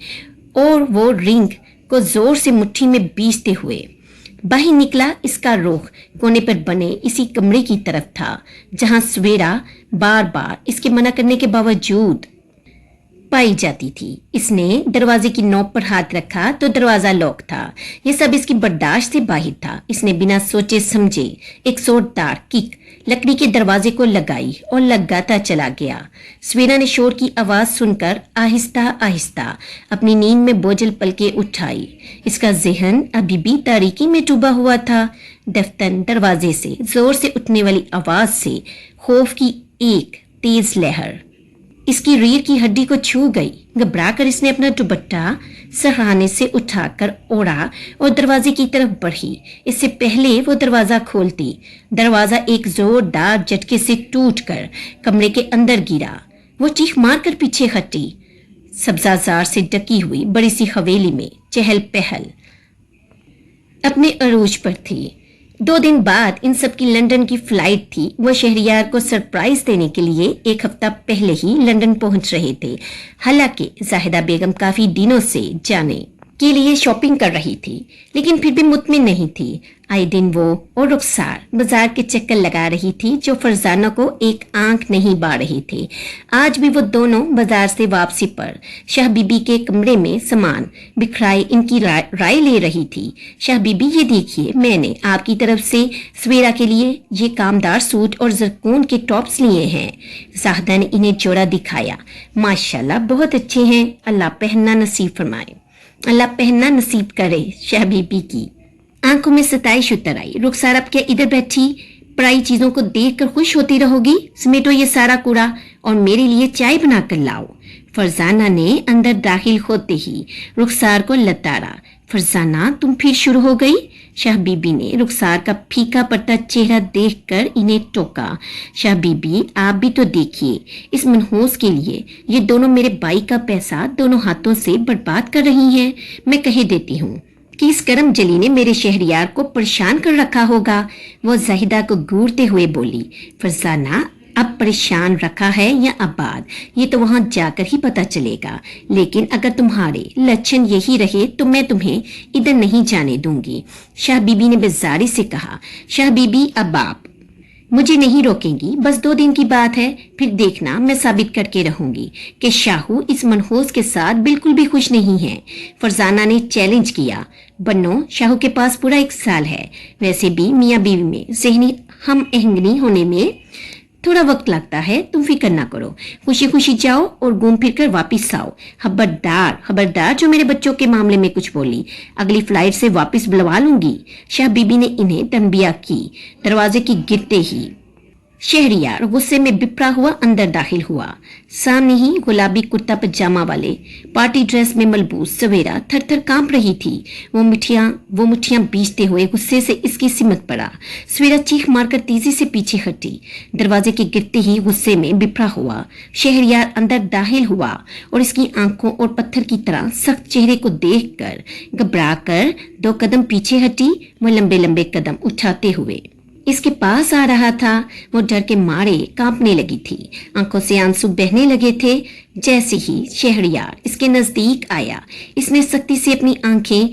और वो रिंग को जोर से मुट्ठी में बीसते हुए बाहर निकला। इसका रुख कोने पर बने इसी कमरे की तरफ था जहां सवेरा बार बार इसके मना करने के बावजूद पाई जाती थी। इसने दरवाजे की नोक पर हाथ रखा तो दरवाजा लॉक था। ये सब इसकी बर्दाश्त से बाहर था। इसने बिना सोचे समझे एक जोरदार किक लकड़ी के दरवाजे को लगाई और लगाता चला गया। सवेरा ने शोर की आवाज सुनकर आहिस्ता आहिस्ता अपनी नींद में बोझल पलके उठाई। इसका जहन अभी भी तारीकी में डूबा हुआ था। दफ्तर दरवाजे से जोर से उठने वाली आवाज से खौफ की एक तेज लहर इसकी रीढ़ की हड्डी को छू गई। घबराकर इसने अपना दुपट्टा सरहाने से उठाकर ओढ़ा और दरवाजे की तरफ बढ़ी। इससे पहले वो दरवाजा खोलती, दरवाजा एक जोरदार झटके से टूटकर कमरे के अंदर गिरा। वो चीख मारकर पीछे हटी। सब्जाजार से ढकी हुई बड़ी सी हवेली में चहल पहल अपने अरूज पर थी। 2 दिन बाद इन सब की लंदन की फ्लाइट थी। वह शहरियार को सरप्राइज देने के लिए 1 हफ्ता पहले ही लंदन पहुंच रहे थे। हालांकि जाहिदा बेगम काफी दिनों से जाने के लिए शॉपिंग कर रही थी, लेकिन फिर भी मुतमिन नहीं थी। आए दिन वो और रुखसार बाजार के चक्कर लगा रही थी, जो फरजाना को एक आंख नहीं बाढ़ रही थी। आज भी वो दोनों बाजार से वापसी पर शाह बीबी के कमरे में सामान बिखराए इनकी राय ले रही थी। शाह बीबी, ये देखिए, मैंने आपकी तरफ से सवेरा के लिए ये कामदार सूट और जरकून के टॉप्स लिए हैं। जाहिदा ने इन्हें जोड़ा दिखाया। माशाल्लाह, बहुत अच्छे हैं। अल्लाह पहनना नसीब फरमाए। अल्लाह पहनना नसीब करे। शाह बीबी की आंखों में सताइश उतर आई। रुखसार, अब क्या इधर बैठी पराई चीजों को देखकर खुश होती रहोगी? समेटो ये सारा कूड़ा और मेरे लिए चाय बनाकर लाओ। फरजाना ने अंदर दाखिल होते ही रुखसार को लताड़ा। फरजाना, तुम फिर शुरू हो गई? शाह बीबी ने रुखसार का फीका पड़ता चेहरा देखकर इन्हें टोका। शाह बीबी, आप भी तो देखिए, इस मनहूस के लिए ये दोनों मेरे भाई का पैसा दोनों हाथों से बर्बाद कर रही हैं। मैं कह देती हूँ कि इस करम जली ने मेरे शहरियार को परेशान कर रखा होगा। वो जाहिदा को घूरते हुए बोली। फरजाना, अब परेशान रखा है या आबाद, ये तो वहां जाकर ही पता चलेगा। लेकिन अगर तुम्हारे लक्षण यही रहे तो मैं तुम्हें इधर नहीं जाने दूंगी। शाह बीबी ने बेजारी से कहा। शाह बीबी, अब आप मुझे नहीं रोकेंगी? बस 2 दिन की बात है, फिर देखना मैं साबित करके रहूंगी कि शाहू इस मनहूस के साथ बिल्कुल भी खुश नहीं है। फरजाना ने चैलेंज किया। बन्नो, शाहू के पास पूरा 1 साल है। वैसे भी मियाँ बीवी में ज़हनी हम आहंगी होने में थोड़ा वक्त लगता है। तुम फिक्र ना करो, खुशी खुशी जाओ और घूम फिर कर वापिस आओ। खबरदार खबरदार, जो मेरे बच्चों के मामले में कुछ बोली, अगली फ्लाइट से वापस बुलवा लूंगी। शाह बीबी ने इन्हें तनबिया की। दरवाजे की गिरते ही शहरियार गुस्से में बिपरा हुआ अंदर दाखिल हुआ। सामने ही गुलाबी कुर्ता पजामा वाले पार्टी ड्रेस में मलबूस सवेरा थर थर कांप रही थी। वो मुठ्ठियां बीचते हुए गुस्से से इसकी सिमत पड़ा। सवेरा चीख मारकर तेजी से पीछे हटी। दरवाजे के गिरते ही गुस्से में बिपरा हुआ शहरियार अंदर दाखिल हुआ और इसकी आंखों और पत्थर की तरह सख्त चेहरे को देखकर घबराकर 2 कदम पीछे हटी। वो लंबे लंबे कदम उठाते हुए इसके पास आ रहा था। वो डर के मारे कांपने लगी थी। आंखों से आंसू बहने लगे थे। जैसे ही शहरियार इसके नजदीक आया, इसने सख्ती से अपनी आंखें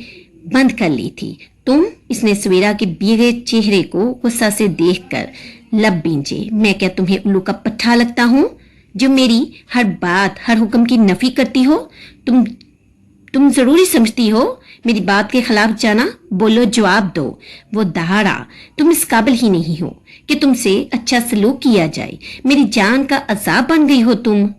बंद कर ली थी। तुम? इसने सवेरा के भीगे चेहरे को गुस्सा से देखकर लब बींचे। मैं क्या तुम्हें उल्लू का पट्टा लगता हूँ जो मेरी हर बात हर हुक्म की नफी करती हो? तुम जरूरी समझती हो मेरी बात के खिलाफ जाना? बोलो, जवाब दो। वो दहाड़ा। तुम इस काबिल ही नहीं हो कि तुमसे अच्छा सलूक किया जाए। मेरी जान का अजाब बन गई हो तुम।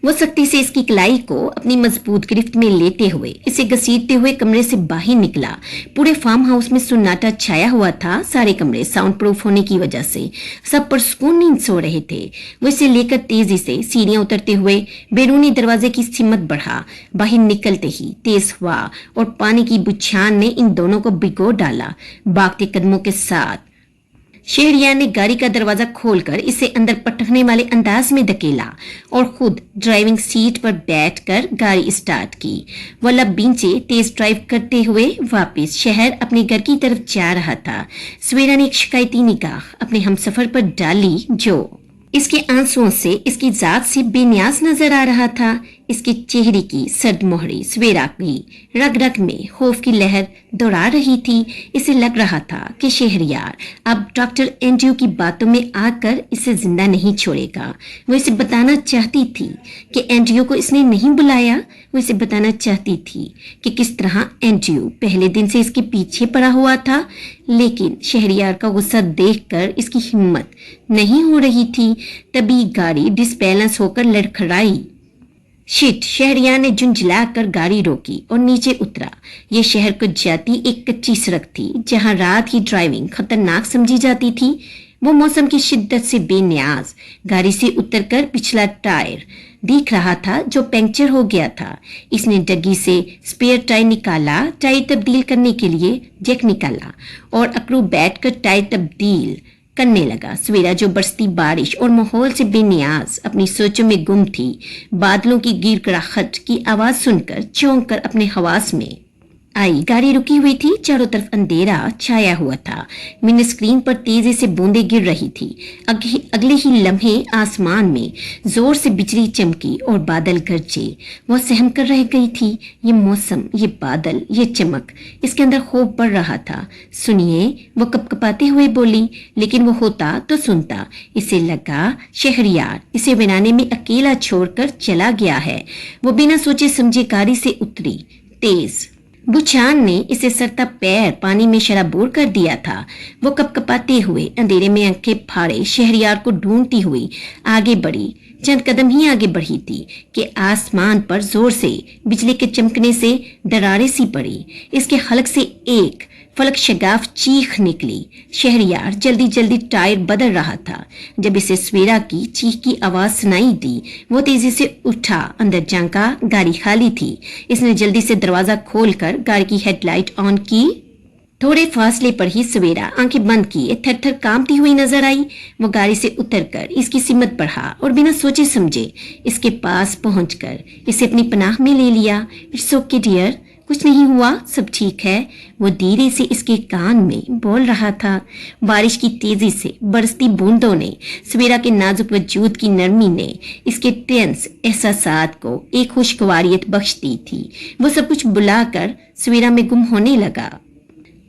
वो सख्ती से इसकी कलाई को अपनी मजबूत गिरफ्त में लेते हुए इसे घसीटते हुए कमरे से बाहर निकला। पूरे फार्म हाउस में सन्नाटा छाया हुआ था। सारे कमरे साउंड प्रूफ होने की वजह से सब पुरसुकून नींद सो रहे थे। वो इसे लेकर तेजी से सीढ़ियां उतरते हुए बैरूनी दरवाजे की सिमत बढ़ा। बाहर निकलते ही तेज हवा और पानी की बुछान ने इन दोनों को भिगो डाला। भागते कदमों के साथ शहरियार ने गाड़ी का दरवाजा खोलकर इसे अंदर पटकने वाले अंदाज में धकेला और खुद ड्राइविंग सीट पर बैठकर गाड़ी स्टार्ट की। वह लब बींचे तेज ड्राइव करते हुए वापस शहर अपने घर की तरफ जा रहा था। सवेरा ने एक शिकायती निगाह अपने हमसफर पर डाली जो इसके आंसुओं से इसकी जात से बेनियाज नजर आ रहा था। इसके चेहरे की सर्द मोहरी सवेरा की रग रग में खौफ की लहर दौड़ा रही थी। इसे लग रहा था कि शहरियार अब डॉक्टर एंड्रयू की बातों में आकर इसे जिंदा नहीं छोड़ेगा। वो इसे बताना चाहती थी कि एंड्रयू को इसने नहीं बुलाया। वो इसे बताना चाहती थी कि किस तरह एंड्रयू पहले दिन से इसके पीछे पड़ा हुआ था। लेकिन शहरियार का गुस्सा देखकर इसकी हिम्मत नहीं हो रही थी। तभी गाड़ी डिसबैलेंस होकर लड़खड़ाई। शिट! शहरियार ने झुंझलाकर गाड़ी रोकी और नीचे उतरा। ये शहर को जाती एक कच्ची सड़क थी जहां रात की ड्राइविंग खतरनाक समझी जाती थी। वो मौसम की शिद्दत से बेनियाज गाड़ी से उतरकर पिछला टायर देख रहा था जो पंक्चर हो गया था। इसने डग्गी से स्पेयर टायर निकाला, टायर तब्दील करने के लिए जैक निकाला और अकड़ू बैठकर टायर तब्दील करने लगा। सवेरा जो बरसती बारिश और माहौल से बेनियाज अपनी सोचों में गुम थी, बादलों की गिड़गिड़ाहट की आवाज सुनकर चौंक कर अपने हवास में आई। गाड़ी रुकी हुई थी, चारों तरफ अंधेरा छाया हुआ था। मिनी स्क्रीन पर तेजी से बूंदें गिर रही थी। अगले ही लम्हे आसमान में जोर से बिजली चमकी और बादल गरजे। वह सहम कर रह गई थी। ये मौसम, ये बादल, ये चमक, इसके अंदर खौफ बढ़ रहा था। सुनिए, वो कपकपाते हुए बोली, लेकिन वो होता तो सुनता। इसे लगा शहरियार इसे वीराने में अकेला छोड़कर चला गया है। वो बिना सोचे समझे गाड़ी से उतरी। तेज बुछान ने इसे सरता पैर पानी में शराबोर कर दिया था। वो कपकपाते हुए अंधेरे में आंखें फाड़े शहरियार को ढूंढती हुई आगे बढ़ी। चंद कदम ही आगे बढ़ी थी कि आसमान पर जोर से बिजली के चमकने से दरारें सी पड़ी। इसके हलक से एक फलक शगाफ चीख निकली। शहरियार जल्दी जल्दी टायर बदल रहा था। जब इसे सवेरा की चीख की आवाज सुनाई दी, वो तेजी से उठा, अंदर झांका। गाड़ी खाली थी। इसने जल्दी से दरवाजा खोलकर गाड़ी की हेडलाइट ऑन की। थोड़े फासले पर ही सवेरा आंखें बंद किए थर थर कांपती हुई नजर आई। वो गाड़ी से उतरकर इसकी सिमत बढ़ा और बिना सोचे समझे इसके पास पहुंचकर इसे अपनी पनाह में ले लिया। इट्स ओके डियर, कुछ नहीं हुआ, सब ठीक है, वो धीरे से इसके कान में बोल रहा था। बारिश की तेजी से बरसती बूंदों ने, सवेरा के नाजुक वजूद की नरमी ने इसके टेंस एहसासात को एक खुशगवारियत बख्श दी थी। वो सब कुछ बुलाकर सवेरा में गुम होने लगा।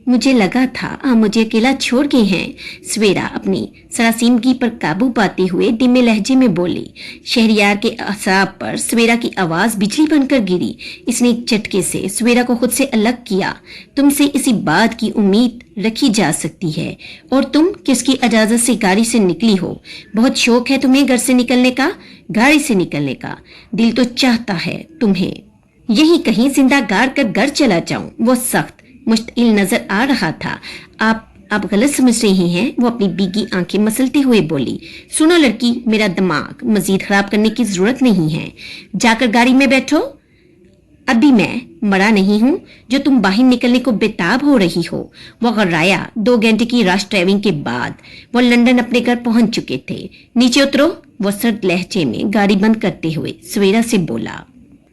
मुझे लगा था आप मुझे अकेला छोड़ गए हैं। सवेरा अपनी सरासीमगी पर काबू पाते हुए धीमे लहजे में बोली। शहरियार के असाब पर सवेरा की आवाज बिजली बनकर गिरी। इसने एक झटके से सवेरा को खुद से अलग किया। तुमसे इसी बात की उम्मीद रखी जा सकती है और तुम किसकी इजाजत से गाड़ी से निकली हो। बहुत शौक है तुम्हें घर से निकलने का, गाड़ी से निकलने का। दिल तो चाहता है तुम्हें यही कहीं जिंदा गाड़ कर घर चला जाऊं। वो सख्त मुश्तिल नजर आ रहा था। आप गलत समझ रही हैं, वो अपनी बीगी आंखें मसलते हुए बोली। सुनो लड़की, मेरा दिमाग मजीद खराब करने की जरूरत नहीं है। जाकर गाड़ी में बैठो। अभी मैं मरा नहीं हूं जो तुम बाहर निकलने को बेताब हो रही हो। वो गर्राया। 2 घंटे की रश ड्राइविंग के बाद वो लंदन अपने घर पहुंच चुके थे। नीचे उतरो, वो सर्द लहजे में गाड़ी बंद करते हुए सवेरा से बोला।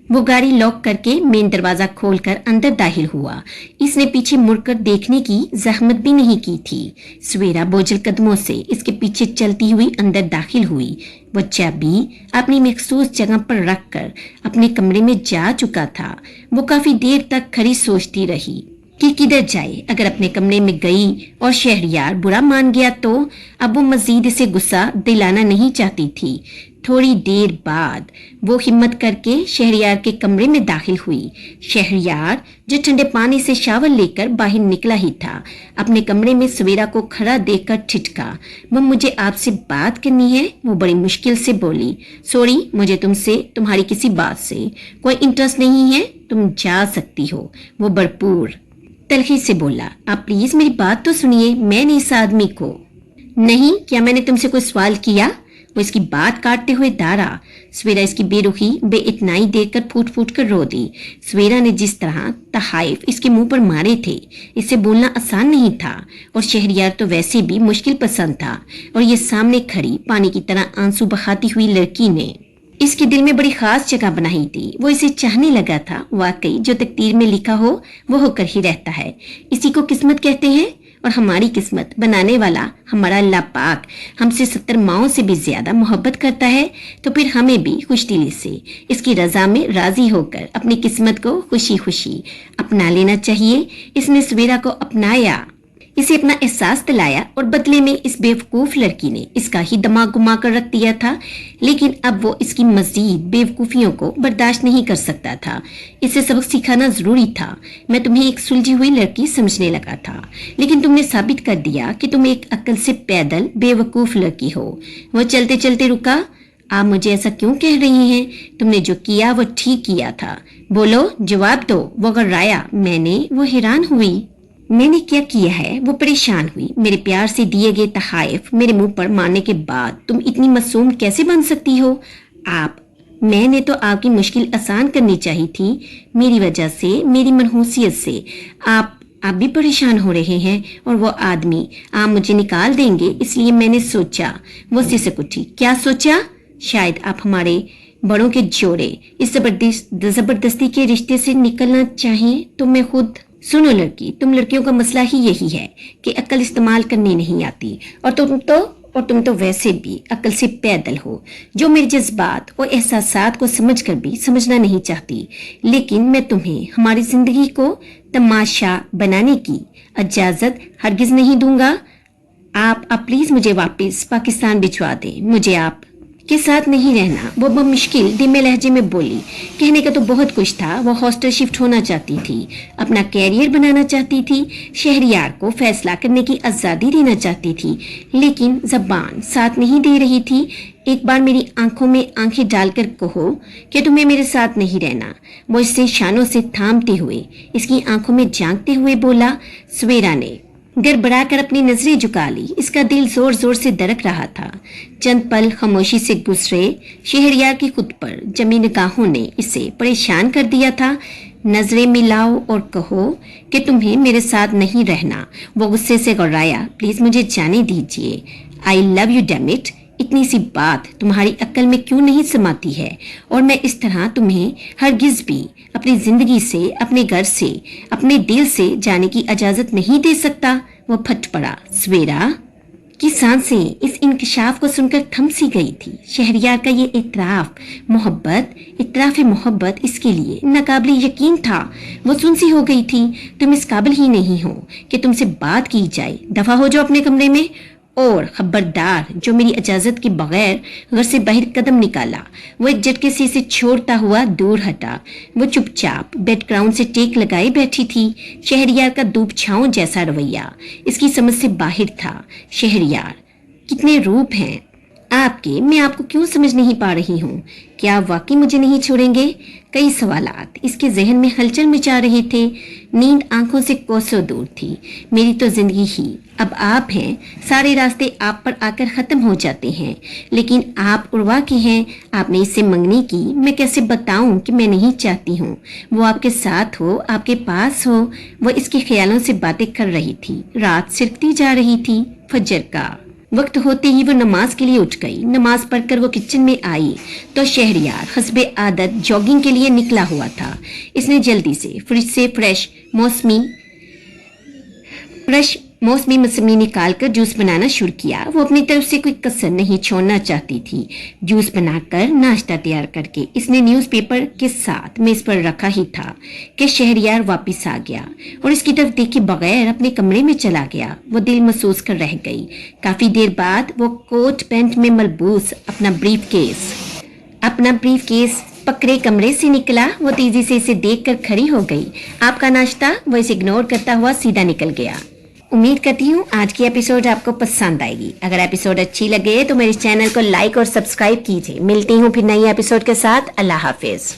वो गाड़ी लॉक करके मेन दरवाजा खोलकर अंदर दाखिल हुआ। इसने पीछे मुड़कर देखने की जहमत भी नहीं की थी। सवेरा बोझल कदमों से इसके पीछे चलती हुई अंदर दाखिल हुई। वो चाबी अपनी मखसूस जगह पर रखकर अपने कमरे में जा चुका था। वो काफी देर तक खड़ी सोचती रही कि किधर जाए। अगर अपने कमरे में गई और शहरियार बुरा मान गया तो अब वो मजीद इसे गुस्सा दिलाना नहीं चाहती थी। थोड़ी देर बाद वो हिम्मत करके शहरियार के कमरे में दाखिल हुई। शहरियार जो ठंडे पानी से शावर लेकर बाहर निकला ही था, अपने कमरे में सवेरा को खड़ा देखकर ठिठका। वो मुझे आपसे बात करनी है, वो बड़ी मुश्किल से बोली। सॉरी, मुझे तुमसे तुम्हारी किसी बात से कोई इंटरेस्ट नहीं है, तुम जा सकती हो। वो भरपूर तलखी से बोला। आप प्लीज मेरी बात तो सुनिए, मैंने इस आदमी को नहीं, क्या मैंने तुमसे कोई सवाल किया? वो इसकी बात काटते हुए दारा। सवेरा इसकी बेरुखी बेइतनाई देखकर फूट फूट कर रो दी। सवेरा ने जिस तरह तहाइफ इसके मुंह पर मारे थे, इससे बोलना आसान नहीं था और शहरियार तो वैसे भी मुश्किल पसंद था। और ये सामने खड़ी पानी की तरह आंसू बहाती हुई लड़की ने इसके दिल में बड़ी खास जगह बनाई थी। वो इसे चाहने लगा था। वाकई जो तकदीर में लिखा हो वो होकर ही रहता है। इसी को किस्मत कहते हैं और हमारी किस्मत बनाने वाला हमारा अल्लाह पाक हमसे 70 माओं से भी ज्यादा मोहब्बत करता है, तो फिर हमें भी खुशदिली से इसकी रजा में राजी होकर अपनी किस्मत को खुशी खुशी अपना लेना चाहिए। इसने सवेरा को अपनाया, इसे अपना एहसास दिलाया और बदले में इस बेवकूफ लड़की ने इसका ही दिमाग घुमा कर रख दिया था। लेकिन अब वो इसकी मजीद बेवकूफियों को बर्दाश्त नहीं कर सकता था। इसे सबक सिखाना जरूरी था। मैं तुम्हें एक सुलझी हुई लड़की समझने लगा था, लेकिन तुमने साबित कर दिया कि तुम एक अक्ल से पैदल बेवकूफ लड़की हो। वो चलते चलते रुका। आप मुझे ऐसा क्यों कह रही हैं? तुमने जो किया वो ठीक किया था। बोलो, जवाब दो। वो गर्राया। मैंने? वो हैरान हुई। मैंने क्या किया है वो परेशान हुई। मेरे प्यार से दिए गए तहाइफ मेरे मुंह पर मारने के बाद तुम इतनी मासूम कैसे बन सकती हो? मैंने तो आपकी मुश्किल आसान करनी चाहिए थी। मेरी वजह से, मेरी मनहूसियत से आप भी परेशान हो रहे हैं और वो आदमी आप मुझे निकाल देंगे, इसलिए मैंने सोचा। वो सिसक उठी। क्या सोचा? शायद आप हमारे बड़ों के जोड़े इस जबरदस्ती के रिश्ते से निकलना चाहें तो मैं खुद। सुनो लड़की, तुम लड़कियों का मसला ही यही है कि अक्ल इस्तेमाल करनी नहीं आती, और तुम तो वैसे भी अक्ल से पैदल हो, जो मेरे जज्बात और एहसासात को समझकर भी समझना नहीं चाहती। लेकिन मैं तुम्हें हमारी जिंदगी को तमाशा बनाने की इजाजत हरगिज नहीं दूंगा। आप प्लीज मुझे वापस पाकिस्तान भिजवा दें। मुझे आप के साथ नहीं रहना। वो मुश्किल धीमे लहजे में बोली। कहने का तो बहुत कुछ था। वो हॉस्टल शिफ्ट होना चाहती थी, अपना कैरियर बनाना चाहती थी, शहरियार को फैसला करने की आज़ादी देना चाहती थी, लेकिन ज़बान साथ नहीं दे रही थी। एक बार मेरी आंखों में आंखें डालकर कहो कि तुम्हें मेरे साथ नहीं रहना। वो इससे शानों से थामते हुए, इसकी आंखों में झांकते हुए बोला। सवेरा ने गड़बड़ाकर अपनी नजरें झुका ली। इसका दिल जोर जोर से धड़क रहा था। चंद पल खामोशी से गुजरे। शहरियार की खुद पर जमी निगाहों ने इसे परेशान कर दिया था। नजरें मिलाओ और कहो कि तुम्हें मेरे साथ नहीं रहना। वो गुस्से से घबराया। प्लीज मुझे जाने दीजिए। I love you damn it. इतनी सी बात तुम्हारी अक्ल में क्यों नहीं समाती है? और मैं इस तरह तुम्हें हरगिज भी अपनी जिंदगी से, अपने घर से, अपने दिल से जाने की इजाजत नहीं दे सकता। वो फट पड़ा। सवेरा की सांसें इस इंकशाफ को सुनकर थम सी गई थी। शहरियार का ये इतराफ मोहब्बत इसके लिए नाकाबिल यकीन था। वो सुनसी हो गई थी। तुम इस काबिल ही नहीं हो कि तुमसे बात की जाए। दफा हो जाओ अपने कमरे में। और खबरदार, जो मेरी इजाजत के बगैर घर से बाहर कदम निकाला। वो एक झटके से इसे छोड़ता हुआ दूर हटा। वो चुपचाप बेड ग्राउंड से टेक लगाए बैठी थी। शहरियार का धूप छांव जैसा रवैया इसकी समझ से बाहर था। शहरियार, कितने रूप हैं आपके, मैं आपको क्यों समझ नहीं पा रही हूँ? क्या आप वाकई मुझे नहीं छोड़ेंगे? कई सवालात इसके जहन में हलचल मचा रहे थे। नींद आंखों से कोसों दूर थी। मेरी तो जिंदगी ही अब आप हैं। सारे रास्ते आप पर आकर खत्म हो जाते हैं, लेकिन आप उर्वा के हैं। आपने इससे मंगनी की। मैं कैसे बताऊं कि मैं नहीं चाहती हूँ वो आपके साथ हो, आपके पास हो। वो इसके ख्यालों से बातें कर रही थी। रात सिरकती जा रही थी। फजर का वक्त होते ही वो नमाज के लिए उठ गई। नमाज पढ़कर वो किचन में आई तो शहरियार हस्बे आदत जॉगिंग के लिए निकला हुआ था। इसने जल्दी से फ्रिज से फ्रेश मौसमी मौसमी निकाल कर जूस बनाना शुरू किया। वो अपनी तरफ से कोई कसर नहीं छोड़ना चाहती थी। जूस बनाकर नाश्ता तैयार करके इसने न्यूज़पेपर के साथ मेज पर रखा ही था कि शहरियार वापस आ गया और इसकी तरफ देखे बगैर अपने कमरे में चला गया। वो दिल महसूस कर रह गई। काफी देर बाद वो कोट पैंट में मलबूस अपना ब्रीफ केस पकड़े कमरे से निकला। वो तेजी से इसे देखकर खड़ी हो गई। आपका नाश्ता? वो इसे इग्नोर करता हुआ सीधा निकल गया। उम्मीद करती हूँ आज की एपिसोड आपको पसंद आएगी। अगर एपिसोड अच्छी लगे तो मेरे चैनल को लाइक और सब्सक्राइब कीजिए। मिलती हूँ फिर नई एपिसोड के साथ। अल्लाह हाफिज।